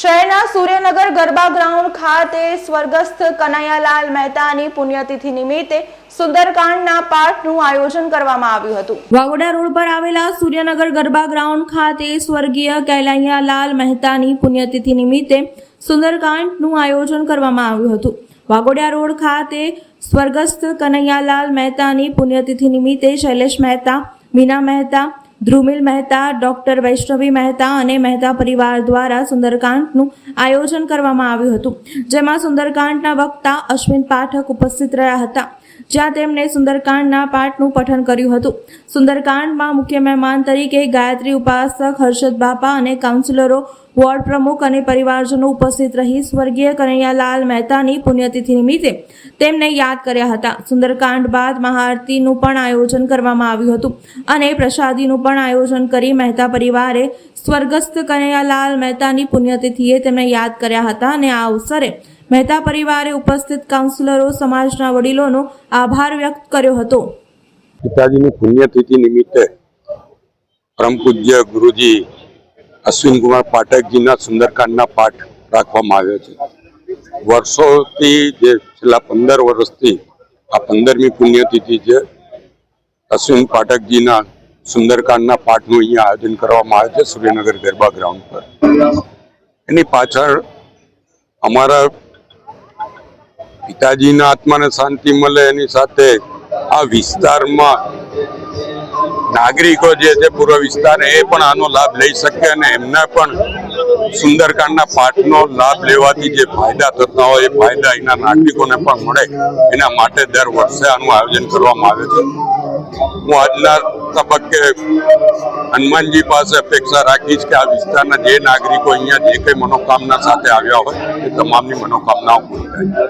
શહેરના સૂર્યનગર ગરબા ગ્રાઉન્ડ ખાતે સ્વર્ગસ્થ કનૈયાલાલ મહેતાની પુણ્યતિથિ નિમિત્તે સુંદરકાંડના પાઠનું આયોજન કરવામાં આવ્યું હતું। વાગોડા રોડ પર આવેલા સૂર્યનગર ગરબા ગ્રાઉન્ડ ખાતે સ્વર્ગીય કનૈયાલાલ મહેતાની પુણ્યતિથિ નિમિત્તે સુંદરકાંડનું આયોજન કરવામાં આવ્યું હતું। વાગોડા રોડ ખાતે સ્વર્ગસ્થ કનૈયાલાલ મહેતાની પુણ્યતિથિ નિમિત્તે શૈલેષ મહેતા, મીના મહેતા, ધ્રુમિલ મહેતા, ડોક્ટર વૈષ્ણવી મહેતા અને મહેતા પરિવાર દ્વારા સુંદરકાંડનું આયોજન કરવામાં આવ્યું હતું, જેમાં સુંદરકાંડના વક્તા અશ્વિન પાઠક ઉપસ્થિત રહ્યા હતા, જ્યાં તેમણે સુંદરકાંડના પાઠનું પઠન કર્યું હતું। સુંદરકાંડમાં મુખ્ય મહેમાન તરીકે ગાયત્રી ઉપાસક, હર્ષદ બાપા અને કાઉન્સિલરો, વોર્ડ પ્રમુખ અને પરિવારજનો ઉપસ્થિત રહી સ્વર્ગીય કનૈયાલાલ મહેતાની પુણ્યતિથિ નિમિત્તે તેમને યાદ કર્યા હતા। સુંદરકાંડ બાદ મહાઆરતીનું પણ આયોજન કરવામાં આવ્યું હતું અને પ્રસાદીનું પણ આયોજન કરી મહેતા પરિવારે સ્વર્ગસ્થ કનૈયાલાલ મહેતાની પુણ્યતિથિએ તેમને યાદ કર્યા હતા અને આ અવસરે મહેતા પરિવારે ઉપસ્થિત કાઉન્સિલરો, સમાજના વડીલોનો આભાર વ્યક્ત કર્યો હતો। પિતાજીની પુણ્યતિથિ નિમિત્તે પરમ પૂજ્ય ગુરુજી અશ્વિન કુમાર પાઠકજીના સુંદરકાંડના પાઠ રાખવામાં આવ્યો છે। વર્ષોથી જે છેલ્લા 15 વર્ષથી આ 15મી પુણ્યતિથિ છે। અશ્વિન પાઠકજીના સુંદરકાંડના પાઠનું અહીંયા આયોજન કરવામાં આવે છે સૂર્યનગર ગરબા ગ્રાઉન્ડ પર। એની પાછળ અમારા પિતાજીના આત્માને શાંતિ મળે એની સાથે આ વિસ્તારમાં નાગરિકો જે છે પૂર્વ વિસ્તાર એ પણ આનો લાભ લઈ શકે અને એમને પણ સુંદરકાંડના પાઠનો લાભ લેવાથી જે ફાયદા થતા હોય એ ફાયદા એના નાગરિકોને પણ મળે એના માટે દર વર્ષે આનું આયોજન કરવામાં આવે છે। હું આજના તબક્કે હનુમાનજી પાસે અપેક્ષા રાખીશ કે આ વિસ્તારના જે નાગરિકો અહીંયા જે કંઈ મનોકામના સાથે આવ્યા હોય એ તમામની મનોકામનાઓ પૂરી થાય।